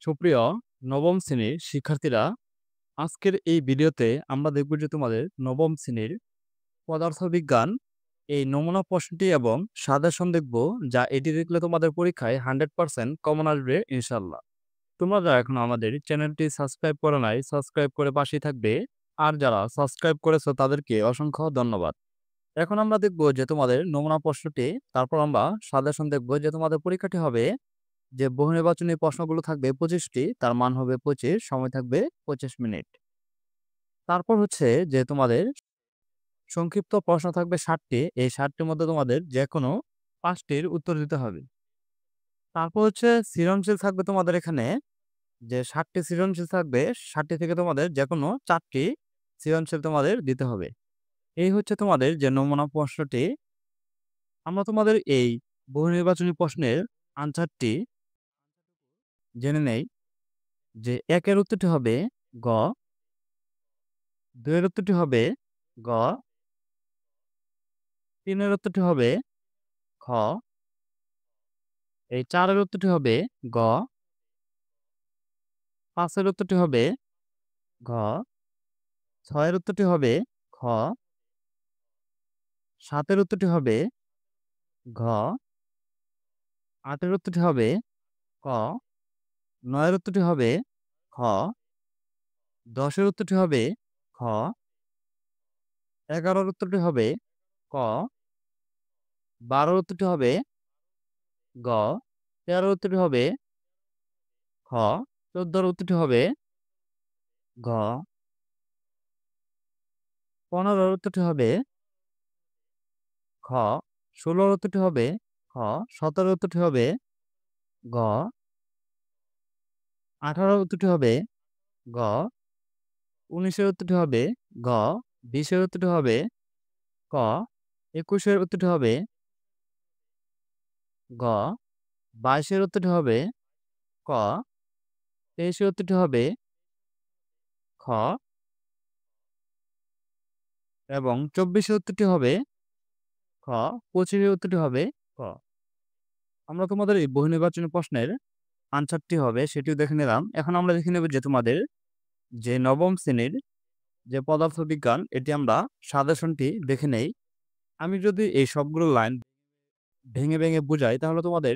সুপ্রিয় নবম শ্রেণীর শিক্ষার্থীরা, আজকের এই ভিডিওতে আমরা দেখব যে তোমাদের নবম শ্রেণীর পদার্থবিজ্ঞান এই নমুনা প্রশ্নটি এবং সাজেশন দেখব, যা এটি দেখলে তোমাদের পরীক্ষায় 100% কমন আসবে ইনশাল্লাহ। তোমরা যারা এখনো আমাদের চ্যানেলটি সাবস্ক্রাইব করে নাই, সাবস্ক্রাইব করে পাশেই থাকবে। আর যারা সাবস্ক্রাইব করেছো তাদেরকে অসংখ্য ধন্যবাদ। এখন আমরা দেখব যে তোমাদের নমুনা প্রশ্নটি, তারপর আমরা সাজেশন দেখব যে তোমাদের পরীক্ষাটি হবে যে বহু নির্বাচনী প্রশ্নগুলো থাকবে 25টি, তার মান হবে 25, সময় থাকবে 25 মিনিট। তারপর হচ্ছে যে তোমাদের সংক্ষিপ্ত প্রশ্ন থাকবে 60টি, এই 60টির মধ্যে তোমাদের যে কোনো 5টির উত্তর দিতে হবে। তারপর হচ্ছে সৃজনশীল থাকবে তোমাদের এখানে যে 60টি সৃজনশীল থাকবে, 60টি থেকে তোমাদের যে কোনো 4টি সৃজনশীল তোমাদের দিতে হবে। এই হচ্ছে তোমাদের যে নমুনা প্রশ্নটি। আমরা তোমাদের এই বহু নির্বাচনী প্রশ্নের আনসারটি জেনে নেই যে 1 এর উত্তরটি হবে গ, 2 এর উত্তরটি হবে গ, 3 এর উত্তরটি হবে খ, এই 4 এর উত্তরটি হবে গ, 5 এর উত্তরটি হবে ঘ, 6 এর উত্তরটি হবে খ, 7 এর উত্তরটি হবে ঘ, 8 এর উত্তরটি হবে ক, 9 এর উত্তরটি হবে খ, 10 এর উত্তরটি হবে খ, 11 এর উত্তরটি হবে ক, 12 এর উত্তরটি হবে গ, 13 এর উত্তরটি হবে খ, 14 এর উত্তরটি হবে ঘ, 15 এর উত্তরটি হবে খ, 16 এর উত্তরটি হবে খ, 17 এর উত্তরটি হবে গ, 18 এর উত্তরটি হবে গ, 19 এর উত্তরটি হবে গ, 20 এর উত্তরটি হবে ক, 21 এর উত্তরটি হবে গ, 22 এর উত্তরটি হবে ক, 23 এর উত্তরটি হবে খ এবং 24 এর উত্তরটি হবে খ, 25 এর উত্তরটি হবে ক। আমরা তোমাদের এই বহু নির্বাচনী প্রশ্নের আনসারটি হবে সেটিও দেখে নিলাম। এখন আমরা দেখে নেব যে তোমাদের যে নবম শ্রেণীর যে পদার্থবিজ্ঞান, এটি আমরা সাজেশনটি দেখে নেই। আমি যদি এই সবগুলো লাইন ভেঙে ভেঙে বুঝাই তাহলে তোমাদের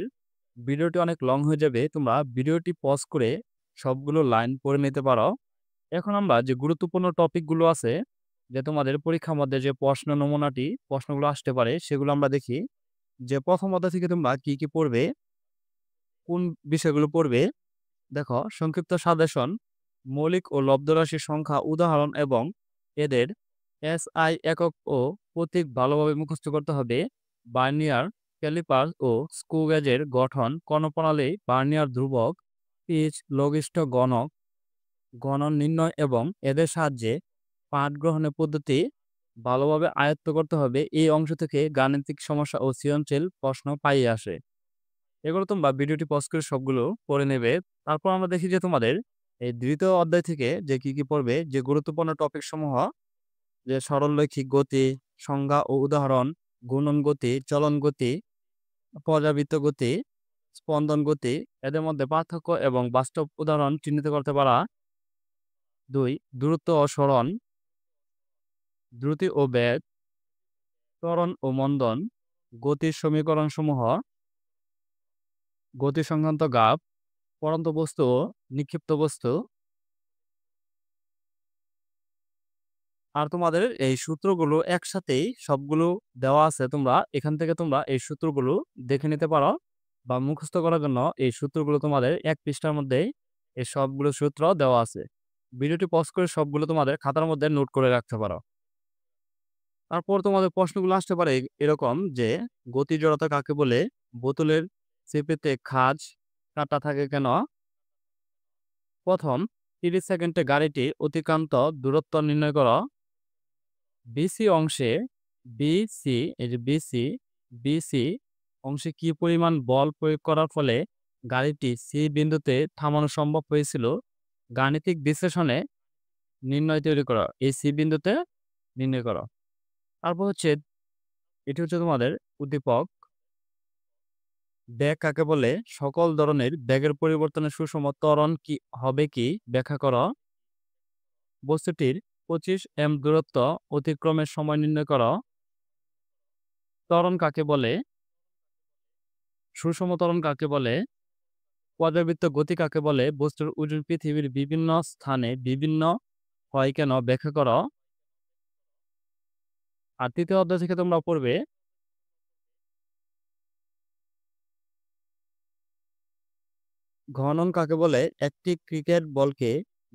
ভিডিওটি অনেক লং হয়ে যাবে। তোমরা ভিডিওটি পজ করে সবগুলো লাইন পড়ে নিতে পারো। এখন আমরা যে গুরুত্বপূর্ণ টপিকগুলো আছে, যে তোমাদের পরীক্ষার মধ্যে যে প্রশ্নগুলো আসতে পারে, সেগুলো আমরা দেখি। যে প্রথম অধ্যায় থেকে তোমরা কি কি পড়বে, কোন বিষয়গুলো পড়বে। দেখো, সংক্ষিপ্ত সাজেশন, মৌলিক ও লব্ধ রাশির সংখ্যা, উদাহরণ এবং এদের এসআই একক ও প্রতীক ভালোভাবে মুখস্থ করতে হবে। বার্নিয়ার ক্যালিপার ও স্ক্রু গেজের গঠন, কর্ণপ্রণালী, বার্নিয়ার ধ্রুবক, পিচ, লঘিষ্ঠ গণক, গণন নির্ণয় এবং এদের সাহায্যে পাঠ গ্রহণের পদ্ধতি ভালোভাবে আয়ত্ত করতে হবে। এই অংশ থেকে গাণিতিক সমস্যা ও সৃজনশীল প্রশ্ন পাইয়ে আসে। এগুলো তোমরা ভিডিওটি পজ করে সবগুলো পড়ে নেবে। তারপর আমরা দেখি যে তোমাদের এই দ্বিতীয় অধ্যায় থেকে যে কি কি পড়বে, যে গুরুত্বপূর্ণ টপিক সমূহ, যে সরলরৈখিক গতি, সংজ্ঞা ও উদাহরণ, গুণন গতি, চলন গতি, পর্যাবৃত্ত গতি, স্পন্দন গতি, এদের মধ্যে পার্থক্য এবং বাস্তব উদাহরণ চিহ্নিত করতে পারা। 2, দূরত্ব ও সরণ, দ্রুতি ও বেগ, ত্বরণ ও মন্দন, গতির সমীকরণ সমূহ, গতি সংক্রান্ত গ্রাফ, পড়ন্ত বস্তু ও নিক্ষিপ্ত বস্তু। আর তোমাদের এই সূত্রগুলো একসাথেই সবগুলো দেওয়া আছে। তোমরা এখান থেকে তোমরা এই সূত্রগুলো দেখে নিতে পারো, বা মুখস্থ করার জন্য এই সূত্রগুলো তোমাদের 1 পৃষ্ঠার মধ্যেই এই সবগুলো সূত্র দেওয়া আছে। ভিডিওটি পজ করে সবগুলো তোমাদের খাতার মধ্যে নোট করে রাখতে পারো। তারপর তোমাদের প্রশ্নগুলো আসতে পারে এরকম যে, গতি জড়তা কাকে বলে, বোতলের চিপেতে খাঁজ কাটা থাকে কেন, প্রথম 30 সেকেন্ডে গাড়িটি অতিক্রান্ত দূরত্ব নির্ণয় করো, বিসি অংশে বিসি এই যে বিসি বিসি অংশে কি পরিমাণ বল প্রয়োগ করার ফলে গাড়িটি সি বিন্দুতে থামানো সম্ভব হয়েছিল, গাণিতিক বিশ্লেষণে নির্ণয় তৈরি করো, এই সি বিন্দুতে নির্ণয় করো। তারপর হচ্ছে এটি হচ্ছে তোমাদের উদ্দীপক। ব্যাগ কাকে বলে? সকল ধরনের ব্যাগের পরিবর্তনের সুষম ত্বরণ কি হবে কি ব্যাখ্যা করো। বস্তুটির 25 এম দূরত্ব অতিক্রমের সময় নির্ণয় করো। ত্বরণ কাকে বলে? সুষম ত্বরণ কাকে বলে? পর্যাবৃত্ত গতি কাকে বলে? বস্তুর ওজন পৃথিবীর বিভিন্ন স্থানে বিভিন্ন হয় কেন ব্যাখ্যা করো। আর তৃতীয় অধ্যায় থেকে তোমরা পড়বে ঘনন কাকে বলে? একটি ক্রিকেট বলকে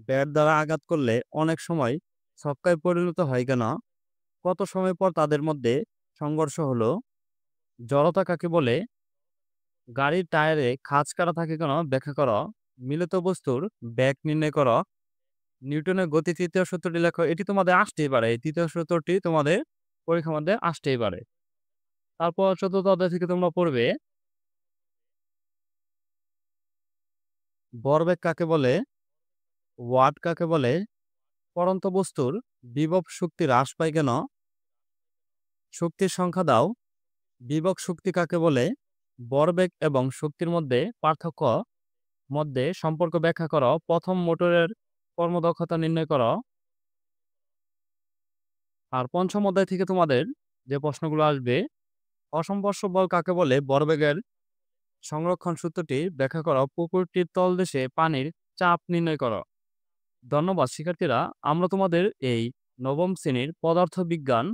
ব্যাট দ্বারা আঘাত করলে অনেক সময় ছক্কায় পরিণত হয় কেন? কত সময় পর তাদের মধ্যে সংঘর্ষ হলো? জড়তা কাকে বলে? গাড়ির টায়ারে খাঁজ কাটা থাকে কেন ব্যাখ্যা করো। মিলিত বস্তুর বেগ নির্ণয় করো। নিউটনের গতি তৃতীয় সূত্রটি লেখো। এটি তোমাদের আসতেই পারে, এই তৃতীয় সূত্রটি তোমাদের পরীক্ষার মধ্যে আসতেই পারে। তারপর চতুর্থ অধ্যায় থেকে তোমরা পড়বে ভরবেগ কাকে বলে? ওয়াট কাকে বলে? পড়ন্ত বস্তুর বিভব শক্তি হ্রাস পায় কেন? শক্তির সংখ্যা দাও। বিভব শক্তি কাকে বলে? ভরবেগ এবং শক্তির মধ্যে পার্থক্য মধ্যে সম্পর্ক ব্যাখ্যা করো। প্রথম মোটরের কর্মদক্ষতা নির্ণয় করো। আর পঞ্চম অধ্যায় থেকে তোমাদের যে প্রশ্নগুলো আসবে, অসম্পর্শ বল কাকে বলে? ভরবেগের সংরক্ষণ সূত্রটি ব্যাখ্যা করো। পুকুরটির তলদেশে পানির চাপ নির্ণয় করো। ধন্যবাদ শিক্ষার্থীরা। আমরা তোমাদের এই নবম শ্রেণীর পদার্থবিজ্ঞান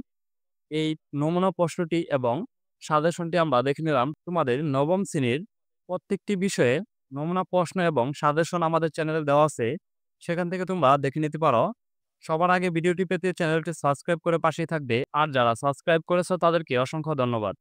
এই নমুনা প্রশ্নটি এবং সাজেশনটি আমরা দেখে নিলাম। তোমাদের নবম শ্রেণীর প্রত্যেকটি বিষয়ে নমুনা প্রশ্ন এবং সাজেশন আমাদের চ্যানেলে দেওয়া আছে, সেখান থেকে তোমরা দেখে নিতে পারো। সবার আগে ভিডিওটি পেতে চ্যানেলটি সাবস্ক্রাইব করে পাশেই থাকবে। আর যারা সাবস্ক্রাইব করেছো তাদেরকে অসংখ্য ধন্যবাদ।